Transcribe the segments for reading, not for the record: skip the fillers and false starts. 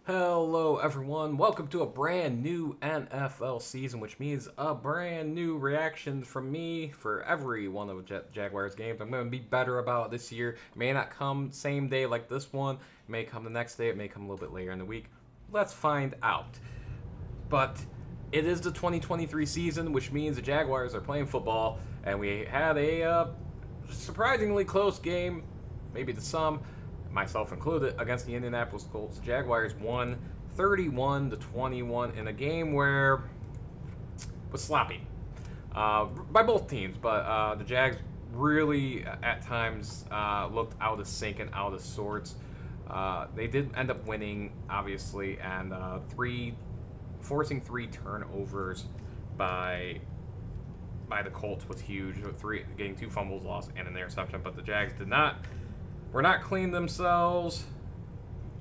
Hello, everyone. Welcome to a brand new NFL season, which means a brand new reaction from me for every one of Jaguars games. I'm going to be better about it this year. It may not come same day like this one. It may come the next day. It may come a little bit later in the week. Let's find out. But it is the 2023 season, which means the Jaguars are playing football, and we had a surprisingly close game, maybe to some, myself included, against the Indianapolis Colts. The Jaguars won 31-21 in a game where it was sloppy by both teams, but the Jags really at times looked out of sync and out of sorts. They did end up winning, obviously, and forcing three turnovers by the Colts was huge. Getting two fumbles lost and an interception, but the Jags were not clean themselves,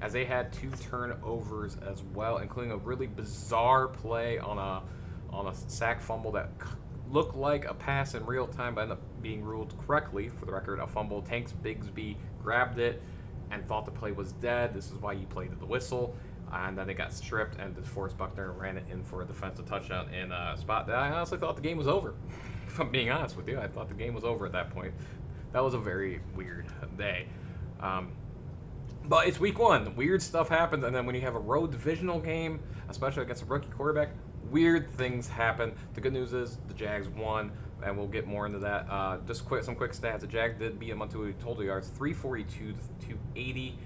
as they had two turnovers as well, including a really bizarre play on a sack fumble that looked like a pass in real time, but ended up being ruled correctly. For the record, a fumble. Tanks Bigsby grabbed it and thought the play was dead. This is why he played at the whistle. And then it got stripped, and DeForest Buckner ran it in for a defensive touchdown in a spot that I honestly thought the game was over. If I'm being honest with you, I thought the game was over at that point. That was a very weird day. But it's week one. Weird stuff happens, and then when you have a road divisional game, especially against a rookie quarterback, weird things happen. The good news is the Jags won, and we'll get more into that. Just some quick stats. The Jags did beat them on total yards, 342 to 280.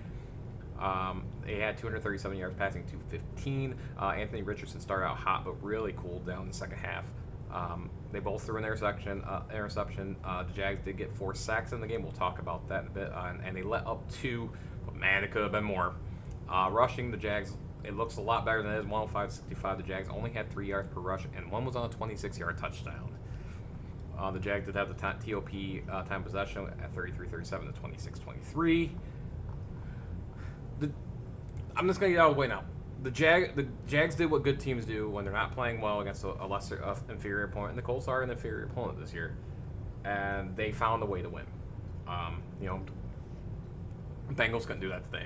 They had 237 yards passing, 215. Anthony Richardson started out hot, but really cooled down in the second half. They both threw an interception. The Jags did get 4 sacks in the game. We'll talk about that in a bit. And they let up 2, but man, it could have been more. Rushing, the Jags, it looks a lot better than it is. 105-65. The Jags only had 3 yards per rush, and one was on a 26-yard touchdown. The Jags did have the TOP time possession at 33-37 to 26-23. I'm just going to get out of the way now. The Jags did what good teams do when they're not playing well against a lesser, inferior opponent, and the Colts are an inferior opponent this year, and they found a way to win. The Bengals couldn't do that today.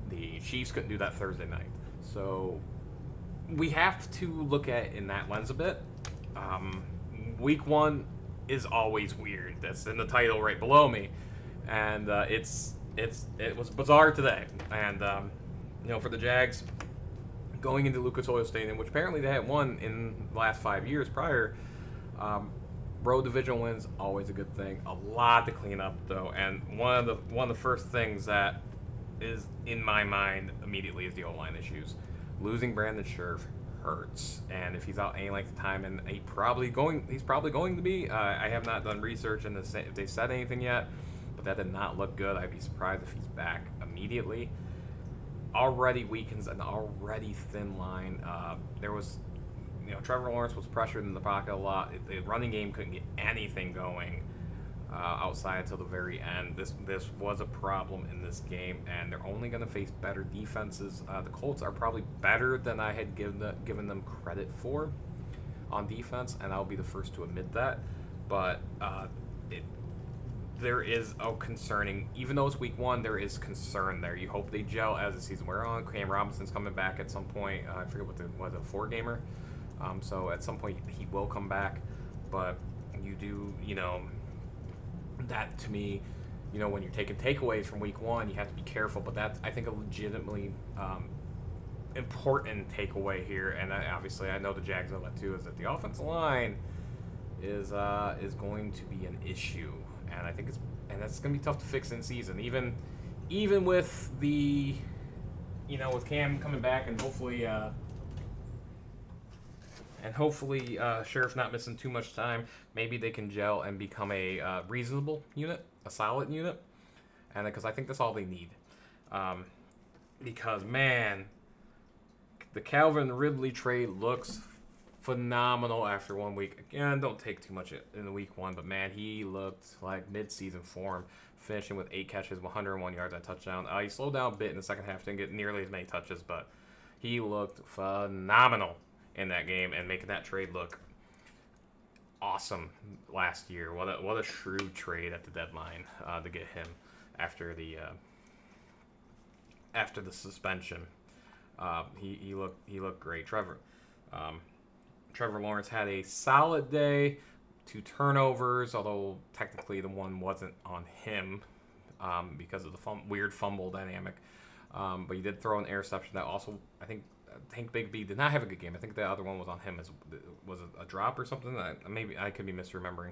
The Chiefs couldn't do that Thursday night. So we have to look at it in that lens a bit. Week one is always weird. That's in the title right below me, and it was bizarre today. And for the Jags, going into Lucas Oil Stadium, which apparently they had won in the last 5 years prior, road divisional wins, always a good thing. A lot to clean up though, and one of the first things that is in my mind immediately is the O-line issues. Losing Brandon Scherf hurts, and if he's out any length of time, and he's probably going to be. I have not done research and if they said anything yet, but that did not look good. I'd be surprised if he's back immediately. Already weakens an already thin line. There was, Trevor Lawrence was pressured in the pocket a lot. The running game couldn't get anything going outside until the very end. This was a problem in this game, and they're only going to face better defenses. The Colts are probably better than I had given them credit for on defense, and I'll be the first to admit that. But there is a concerning, even though it's week one, there is concern there. You hope they gel as the season wears on. Cam Robinson's coming back at some point. I forget what was a 4-gamer. So at some point he will come back. But you do, that to me, when you're taking takeaways from week one, you have to be careful. But that's, I think, a legitimately important takeaway here. And obviously I know the Jags know that too, is that the offensive line is going to be an issue. And I think that's going to be tough to fix in season, even with the, with Cam coming back and hopefully Sheriff not missing too much time. Maybe they can gel and become a reasonable unit, a solid unit, and because I think that's all they need. Because man, the Calvin Ridley trade looks phenomenal after 1 week. Again, don't take too much in the week one, but man, he looked like mid-season form, finishing with 8 catches, 101 yards, and a touchdown. He slowed down a bit in the second half, didn't get nearly as many touches, but he looked phenomenal in that game, and making that trade look awesome last year. What a shrewd trade at the deadline to get him after the suspension. He looked great. Trevor Lawrence had a solid day. 2 turnovers, although technically the one wasn't on him because of the weird fumble dynamic. But he did throw an interception that also, I think Big B did not have a good game. I think the other one was on him. Was it a drop or something? Maybe I could be misremembering.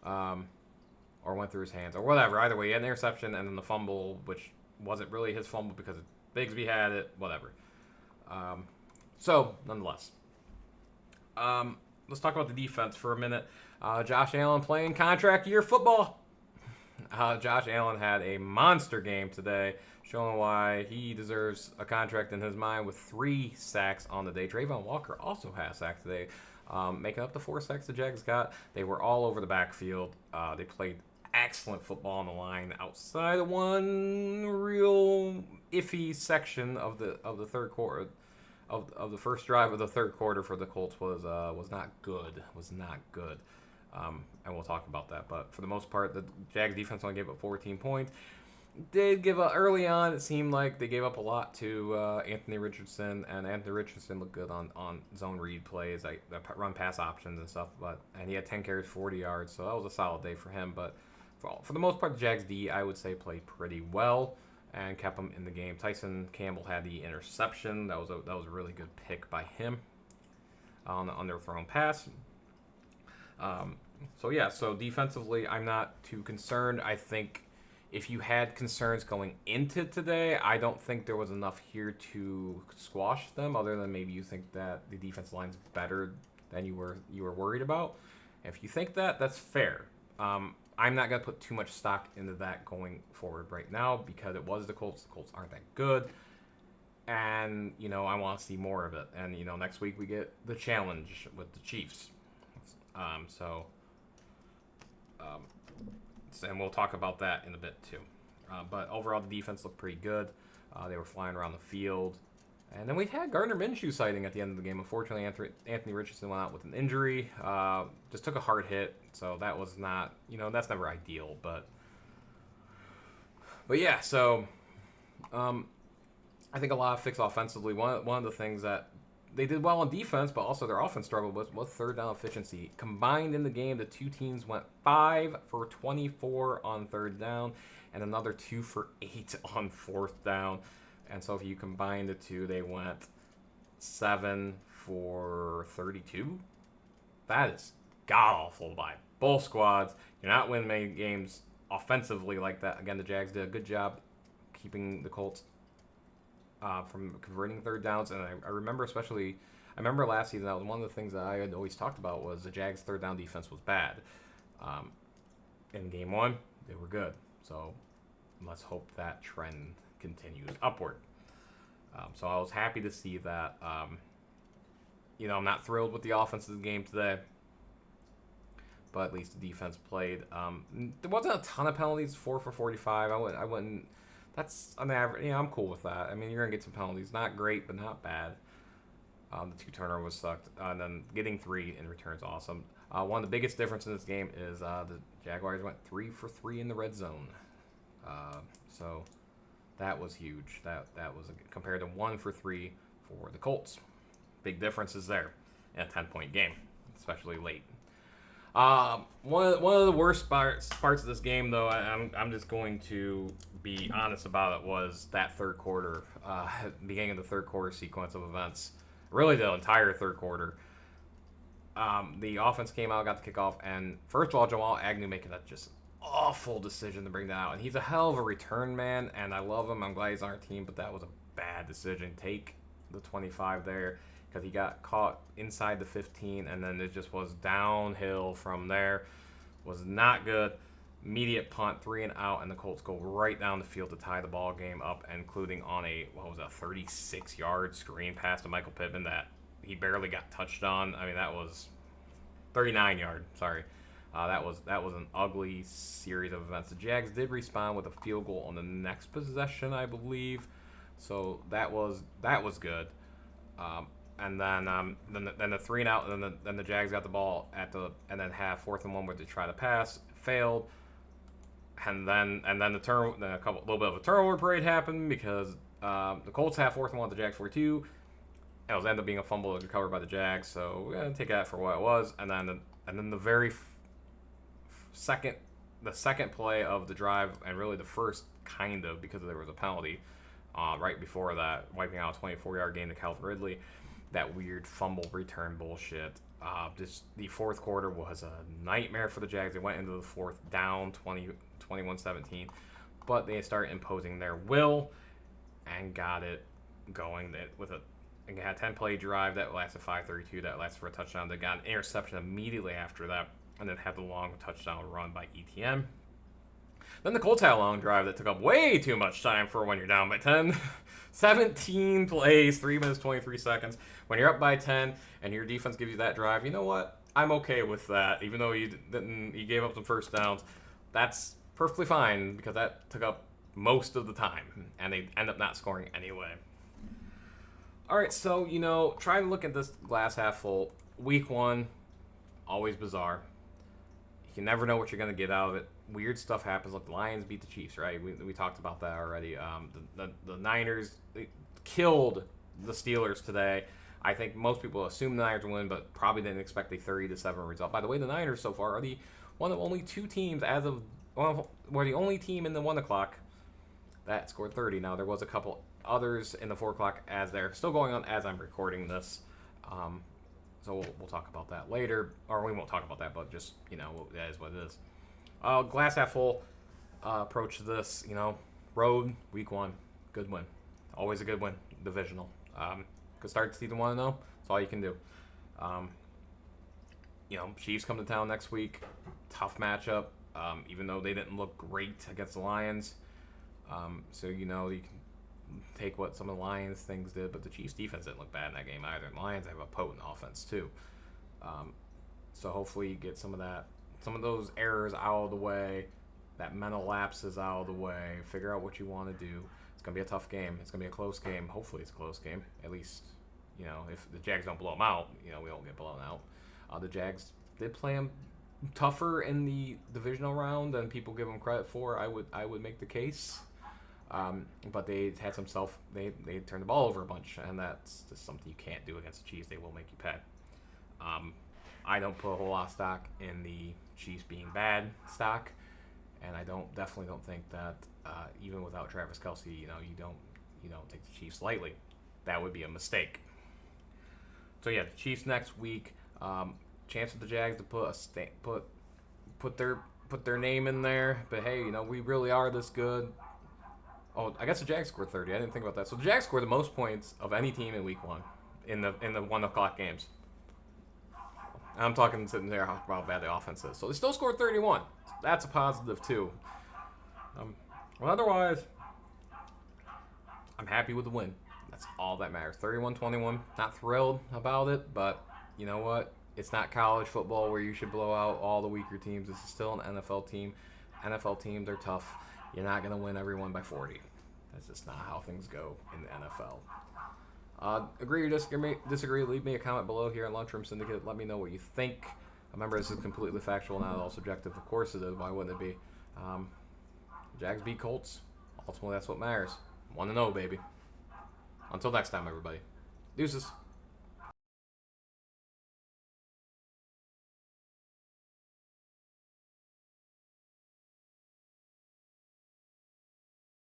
Or went through his hands or whatever. Either way, he had an interception and then the fumble, which wasn't really his fumble because Bigsby had it. Whatever. So, nonetheless. Let's talk about the defense for a minute. Josh Allen playing contract year football. Josh Allen had a monster game today, showing why he deserves a contract in his mind with 3 sacks on the day. Trayvon Walker also had a sack today, making up the 4 sacks the Jags got. They were all over the backfield. They played excellent football on the line outside of one real iffy section of the third quarter. Of the first drive of the third quarter for the Colts was not good. And we'll talk about that. But for the most part, the Jags defense only gave up 14 points. Did give up early on. It seemed like they gave up a lot to Anthony Richardson, and Anthony Richardson looked good on zone read plays, like run pass options and stuff. And he had 10 carries, 40 yards, so that was a solid day for him. But for the most part, the Jags D, I would say, played pretty well and kept them in the game. Tyson Campbell had the interception. That was a really good pick by him on the underthrown pass. So defensively, I'm not too concerned. I think if you had concerns going into today, I don't think there was enough here to squash them, other than maybe you think that the defense line's better than you were worried about. If you think that, that's fair. I'm not going to put too much stock into that going forward right now because it was the Colts. The Colts aren't that good. And, I want to see more of it. And, next week we get the challenge with the Chiefs. And we'll talk about that in a bit too. But overall, the defense looked pretty good. They were flying around the field. And then we had Gardner Minshew sighting at the end of the game. Unfortunately, Anthony Richardson went out with an injury. Just took a hard hit. So that was not, that's never ideal. But yeah, so I think a lot of fix offensively. One of the things that they did well on defense, but also their offense struggled with was third down efficiency. Combined in the game, the two teams went 5 for 24 on third down and another 2 for 8 on fourth down. And so if you combine the two, they went 7 for 32. That is god-awful by both squads. You're not winning many games offensively like that. Again, the Jags did a good job keeping the Colts from converting third downs. And I remember last season, that was one of the things that I had always talked about was the Jags' third down defense was bad. In game 1, they were good. So let's hope that trend continues upward. So I was happy to see that. I'm not thrilled with the offense of the game today, but at least the defense played. There wasn't a ton of penalties, 4 for 45. I wouldn't. That's an average. I'm cool with that. I mean, you're gonna get some penalties, not great, but not bad. The 2 turnovers sucked, and then getting 3 in return is awesome. One of the biggest differences in this game is the Jaguars went 3 for 3 in the red zone. So that was huge. That was compared to 1 for 3 for the Colts. Big differences there in a 10-point game, especially late. One of the worst parts of this game, though, I'm just going to be honest about it, was that third quarter, beginning of the third quarter sequence of events. Really, the entire third quarter. The offense came out, got the kickoff, and first of all, Jamal Agnew making that just awful decision to bring that out. And he's a hell of a return man, and I love him. I'm glad he's on our team, but that was a bad decision. Take the 25 there, because he got caught inside the 15, and then it just was downhill from there. Was not good. Immediate punt, 3 and out, and the Colts go right down the field to tie the ball game up, including on a 36-yard screen pass to Michael Pittman that he barely got touched on. I mean, that was 39-yard. Sorry. That was an ugly series of events. The Jags did respond with a field goal on the next possession, I believe. So that was good. And then the 3 and out, and then the Jags got the ball and then have 4th and 1 where they try to pass, failed. And then a little bit of a turnover parade happened because The Colts have 4th and 1 at the Jags 42. It was ended up being a fumble that was recovered by the Jags, so we're gonna take that for what it was. And then the very second play of the drive, and really the first kind of, because there was a penalty right before that, wiping out a 24-yard gain to Calvin Ridley. That weird fumble return bullshit. The fourth quarter was a nightmare for the Jags. They went into the fourth down 21-17, but they started imposing their will and got it going. They had a 10-play drive that lasted 5:32. That lasted for a touchdown. They got an interception immediately after that, and then had the long touchdown run by ETN. Then the Colts had a long drive that took up way too much time for when you're down by 10. 17 plays, 3 minutes, 23 seconds. When you're up by 10 and your defense gives you that drive, you know what? I'm okay with that. Even though you gave up some first downs, that's perfectly fine because that took up most of the time, and they end up not scoring anyway. All right, so, try to look at this glass half full. Week 1, always bizarre. You never know what you're going to get out of it. Weird stuff happens. Like the Lions beat the Chiefs, right? We talked about that already. The Niners killed the Steelers today. I think most people assume the Niners will win, but probably didn't expect a 30-7 result. By the way, the Niners so far are one of only 2 teams we're the only team in the 1 o'clock that scored 30. Now, there was a couple others in the 4 o'clock as they're still going on as I'm recording this. So we'll talk about that later. Or we won't talk about that, but just, that is what it is. Glass half full approach to this, road, week 1, good win. Always a good win, divisional. Good start to season 1-0. That's all you can do. Chiefs come to town next week. Tough matchup, even though they didn't look great against the Lions. So, you can take what some of the Lions things did, but the Chiefs defense didn't look bad in that game either. The Lions have a potent offense too. So hopefully you get some of those errors out of the way, that mental lapses out of the way, figure out what you want to do. It's going to be a tough game. It's going to be a close game. Hopefully it's a close game. At least, if the Jags don't blow them out, we don't get blown out. The Jags did play them tougher in the divisional round than people give them credit for. I would make the case. But they had they turned the ball over a bunch, and that's just something you can't do against the Chiefs. They will make you pay. I don't put a whole lot of stock in the Chiefs being bad stock, and I definitely don't think that even without Travis Kelce, you don't take the Chiefs lightly. That would be a mistake. So yeah, the Chiefs next week. Chance for the Jags to put their name in there, but hey, we really are this good. Oh, I guess the Jags scored 30. I didn't think about that. So the Jags scored the most points of any team in Week 1 in the 1 o'clock games. I'm talking sitting there how bad the offense is. So they still scored 31. That's a positive too. Otherwise, I'm happy with the win. That's all that matters. 31-21. Not thrilled about it, but you know what? It's not college football where you should blow out all the weaker teams. This is still an NFL team. NFL teams are tough. You're not going to win everyone by 40. That's just not how things go in the NFL. Agree or disagree, leave me a comment below here on Lunchroom Syndicate. Let me know what you think. Remember, this is completely factual, not all subjective. Of course it is. Why wouldn't it be? Jags beat Colts. Ultimately, that's what matters. 1-0, baby. Until next time, everybody. Deuces.